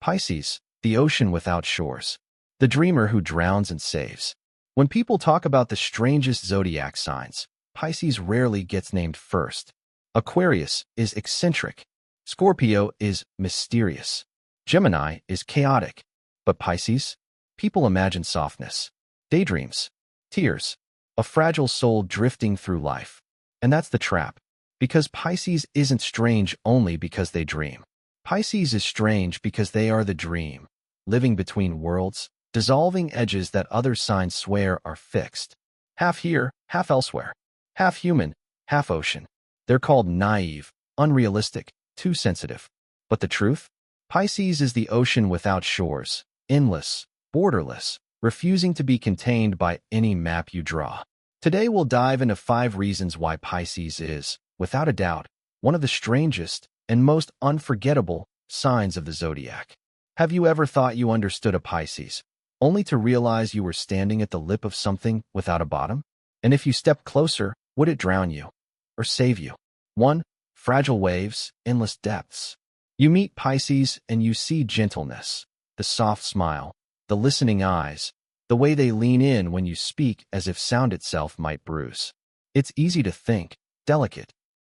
Pisces, the ocean without shores. The dreamer who drowns and saves. When people talk about the strangest zodiac signs, Pisces rarely gets named first. Aquarius is eccentric. Scorpio is mysterious. Gemini is chaotic. But Pisces? People imagine softness, daydreams, tears, a fragile soul drifting through life. And that's the trap. Because Pisces isn't strange only because they dream. Pisces is strange because they are the dream, living between worlds, dissolving edges that other signs swear are fixed. Half here, half elsewhere. Half human, half ocean. They're called naive, unrealistic, too sensitive. But the truth? Pisces is the ocean without shores, endless, borderless, refusing to be contained by any map you draw. Today we'll dive into 5 reasons why Pisces is, without a doubt, one of the strangest and most unforgettable signs of the zodiac. Have you ever thought you understood a Pisces, only to realize you were standing at the lip of something without a bottom? And if you stepped closer, would it drown you or save you? 1. Fragile waves, endless depths. You meet Pisces and you see gentleness, the soft smile, the listening eyes, the way they lean in when you speak as if sound itself might bruise. It's easy to think, delicate.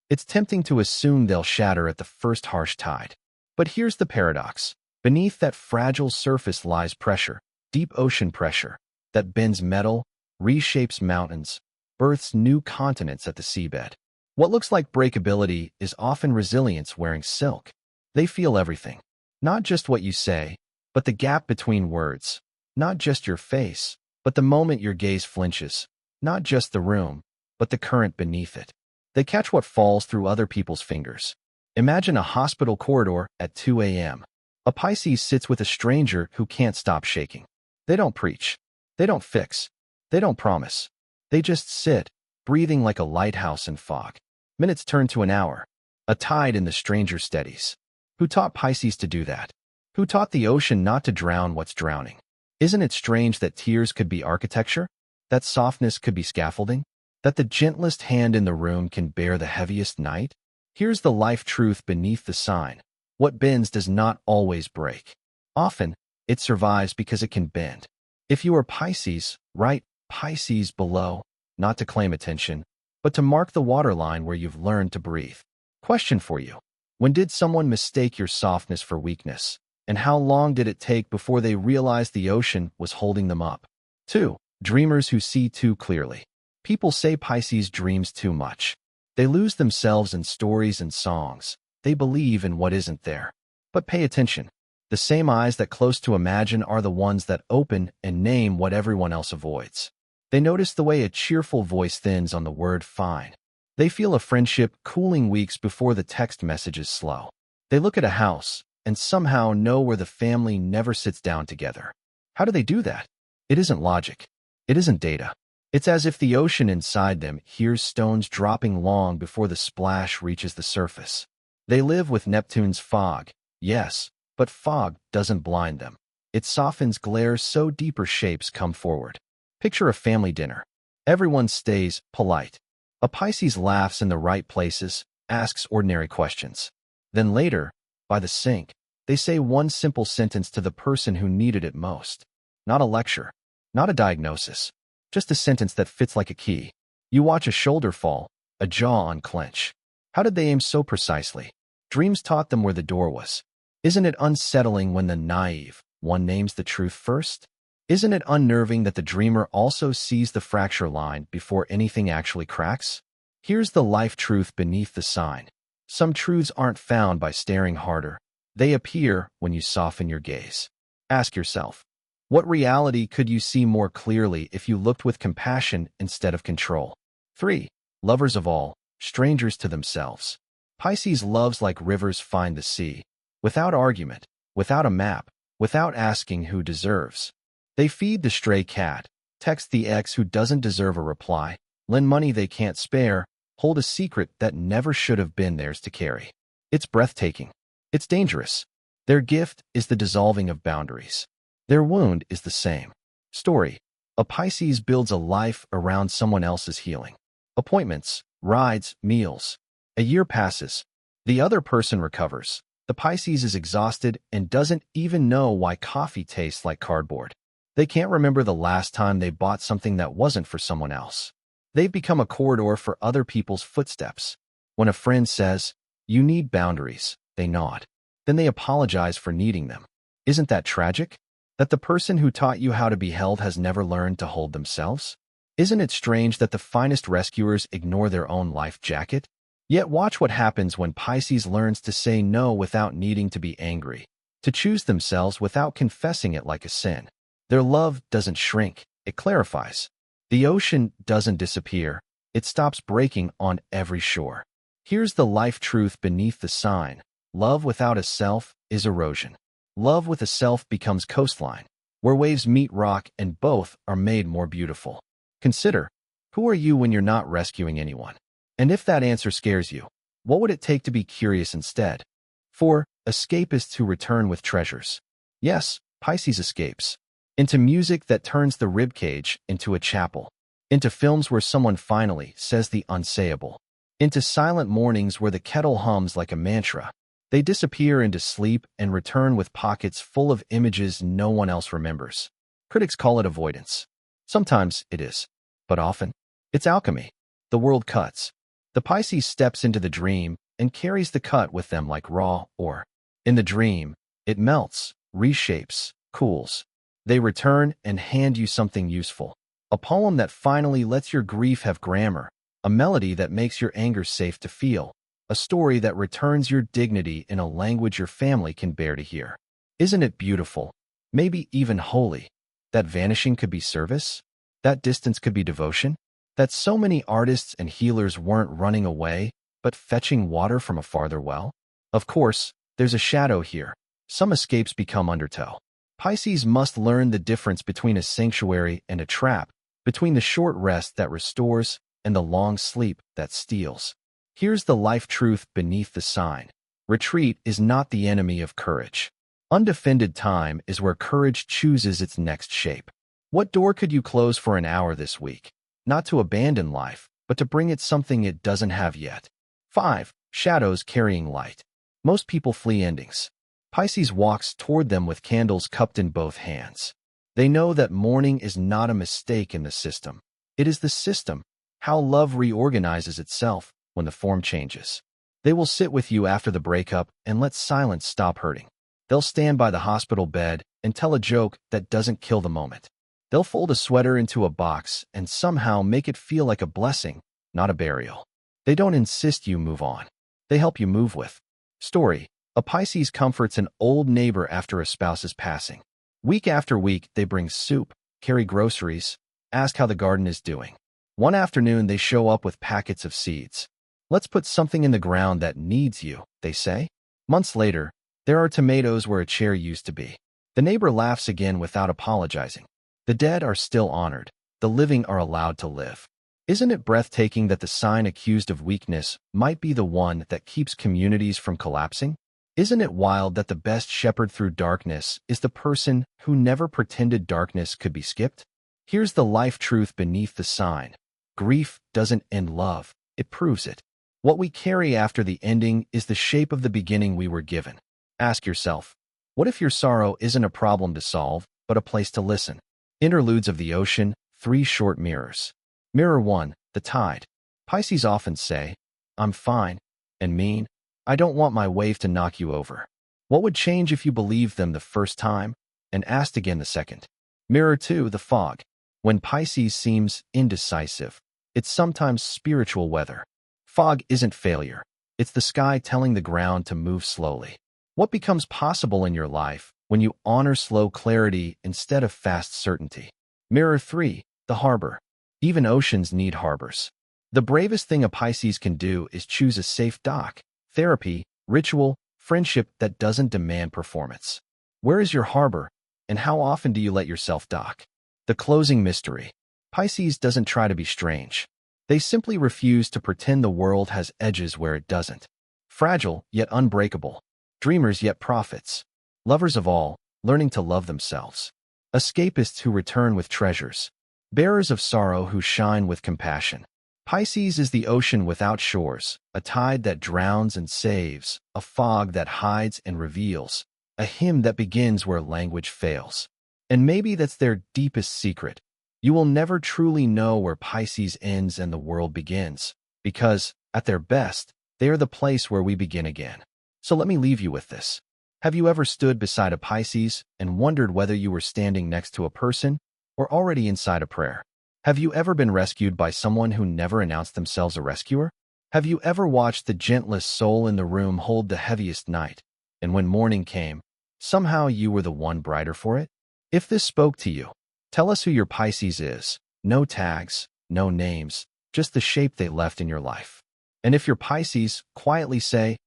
It's tempting to assume they'll shatter at the first harsh tide. But here's the paradox. Beneath that fragile surface lies pressure, deep ocean pressure, that bends metal, reshapes mountains, births new continents at the seabed. What looks like breakability is often resilience wearing silk. They feel everything. Not just what you say, but the gap between words. Not just your face, but the moment your gaze flinches. Not just the room, but the current beneath it. They catch what falls through other people's fingers. Imagine a hospital corridor at 2 a.m. A Pisces sits with a stranger who can't stop shaking. They don't preach. They don't fix. They don't promise. They just sit, breathing like a lighthouse in fog. Minutes turn to an hour. A tide in the stranger steadies. Who taught Pisces to do that? Who taught the ocean not to drown what's drowning? Isn't it strange that tears could be architecture? That softness could be scaffolding? That the gentlest hand in the room can bear the heaviest night? Here's the life truth beneath the sign. What bends does not always break. Often, it survives because it can bend. If you are Pisces, write Pisces below, not to claim attention, but to mark the waterline where you've learned to breathe. Question for you. When did someone mistake your softness for weakness? And how long did it take before they realized the ocean was holding them up? 2. Dreamers who see too clearly. People say Pisces dreams too much. They lose themselves in stories and songs. They believe in what isn't there. But pay attention. The same eyes that close to imagine are the ones that open and name what everyone else avoids. They notice the way a cheerful voice thins on the word fine. They feel a friendship cooling weeks before the text message is slow. They look at a house and somehow know where the family never sits down together. How do they do that? It isn't logic. It isn't data. It's as if the ocean inside them hears stones dropping long before the splash reaches the surface. They live with Neptune's fog, yes, but fog doesn't blind them. It softens glare so deeper shapes come forward. Picture a family dinner. Everyone stays polite. A Pisces laughs in the right places, asks ordinary questions. Then later, by the sink, they say one simple sentence to the person who needed it most. Not a lecture, not a diagnosis, just a sentence that fits like a key. You watch a shoulder fall, a jaw unclench. How did they aim so precisely? Dreams taught them where the door was. Isn't it unsettling when the naive one names the truth first? Isn't it unnerving that the dreamer also sees the fracture line before anything actually cracks? Here's the life truth beneath the sign. Some truths aren't found by staring harder. They appear when you soften your gaze. Ask yourself, what reality could you see more clearly if you looked with compassion instead of control? 3. Lovers of all, strangers to themselves. Pisces loves like rivers find the sea. Without argument, without a map, without asking who deserves. They feed the stray cat, text the ex who doesn't deserve a reply, lend money they can't spare, hold a secret that never should have been theirs to carry. It's breathtaking. It's dangerous. Their gift is the dissolving of boundaries. Their wound is the same. Story. A Pisces builds a life around someone else's healing. Appointments, rides, meals. A year passes. The other person recovers. The Pisces is exhausted and doesn't even know why coffee tastes like cardboard. They can't remember the last time they bought something that wasn't for someone else. They've become a corridor for other people's footsteps. When a friend says, "You need boundaries," they nod. Then they apologize for needing them. Isn't that tragic? That the person who taught you how to be held has never learned to hold themselves? Isn't it strange that the finest rescuers ignore their own life jacket? Yet watch what happens when Pisces learns to say no without needing to be angry, to choose themselves without confessing it like a sin. Their love doesn't shrink, it clarifies. The ocean doesn't disappear, it stops breaking on every shore. Here's the life truth beneath the sign. Love without a self is erosion. Love with a self becomes coastline, where waves meet rock and both are made more beautiful. Consider, who are you when you're not rescuing anyone? And if that answer scares you, what would it take to be curious instead? 4. Escapists who return with treasures. Yes, Pisces escapes. Into music that turns the ribcage into a chapel. Into films where someone finally says the unsayable. Into silent mornings where the kettle hums like a mantra. They disappear into sleep and return with pockets full of images no one else remembers. Critics call it avoidance. Sometimes it is, but often, it's alchemy. The world cuts. The Pisces steps into the dream and carries the cut with them like raw ore. In the dream, it melts, reshapes, cools. They return and hand you something useful. A poem that finally lets your grief have grammar. A melody that makes your anger safe to feel. A story that returns your dignity in a language your family can bear to hear. Isn't it beautiful? Maybe even holy. That vanishing could be service? That distance could be devotion? That so many artists and healers weren't running away, but fetching water from a farther well? Of course, there's a shadow here. Some escapes become undertow. Pisces must learn the difference between a sanctuary and a trap, between the short rest that restores and the long sleep that steals. Here's the life truth beneath the sign. Retreat is not the enemy of courage. Undefended time is where courage chooses its next shape. What door could you close for an hour this week? Not to abandon life, but to bring it something it doesn't have yet. 5. Shadows carrying light. Most people flee endings. Pisces walks toward them with candles cupped in both hands. They know that mourning is not a mistake in the system. It is the system, how love reorganizes itself when the form changes. They will sit with you after the breakup and let silence stop hurting. They'll stand by the hospital bed and tell a joke that doesn't kill the moment. They'll fold a sweater into a box and somehow make it feel like a blessing, not a burial. They don't insist you move on. They help you move with. Story. A Pisces comforts an old neighbor after a spouse's passing. Week after week, they bring soup, carry groceries, ask how the garden is doing. One afternoon, they show up with packets of seeds. Let's put something in the ground that needs you, they say. Months later, there are tomatoes where a chair used to be. The neighbor laughs again without apologizing. The dead are still honored. The living are allowed to live. Isn't it breathtaking that the sign accused of weakness might be the one that keeps communities from collapsing? Isn't it wild that the best shepherd through darkness is the person who never pretended darkness could be skipped? Here's the life truth beneath the sign. Grief doesn't end love, it proves it. What we carry after the ending is the shape of the beginning we were given. Ask yourself, what if your sorrow isn't a problem to solve, but a place to listen? Interludes of the ocean, 3 short mirrors. Mirror 1, the tide. Pisces often say, "I'm fine," and mean, "I don't want my wave to knock you over." What would change if you believed them the first time and asked again the second? Mirror 2, the fog. When Pisces seems indecisive, it's sometimes spiritual weather. Fog isn't failure. It's the sky telling the ground to move slowly. What becomes possible in your life when you honor slow clarity instead of fast certainty? Mirror 3, the harbor. Even oceans need harbors. The bravest thing a Pisces can do is choose a safe dock, therapy, ritual, friendship that doesn't demand performance. Where is your harbor, and how often do you let yourself dock? The closing mystery. Pisces doesn't try to be strange. They simply refuse to pretend the world has edges where it doesn't. Fragile, yet unbreakable. Dreamers, yet prophets. Lovers of all, learning to love themselves. Escapists who return with treasures. Bearers of sorrow who shine with compassion. Pisces is the ocean without shores, a tide that drowns and saves, a fog that hides and reveals, a hymn that begins where language fails. And maybe that's their deepest secret. You will never truly know where Pisces ends and the world begins, because, at their best, they are the place where we begin again. So let me leave you with this. Have you ever stood beside a Pisces and wondered whether you were standing next to a person or already inside a prayer? Have you ever been rescued by someone who never announced themselves a rescuer? Have you ever watched the gentlest soul in the room hold the heaviest night, and when morning came, somehow you were the one brighter for it? If this spoke to you, tell us who your Pisces is. No tags, no names, just the shape they left in your life. And if you're Pisces, quietly say,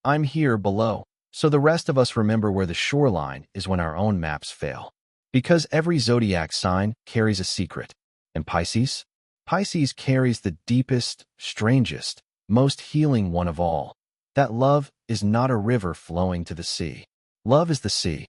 "I'm here below," so the rest of us remember where the shoreline is when our own maps fail. Because every zodiac sign carries a secret. And Pisces? Pisces carries the deepest, strangest, most healing one of all. That love is not a river flowing to the sea. Love is the sea,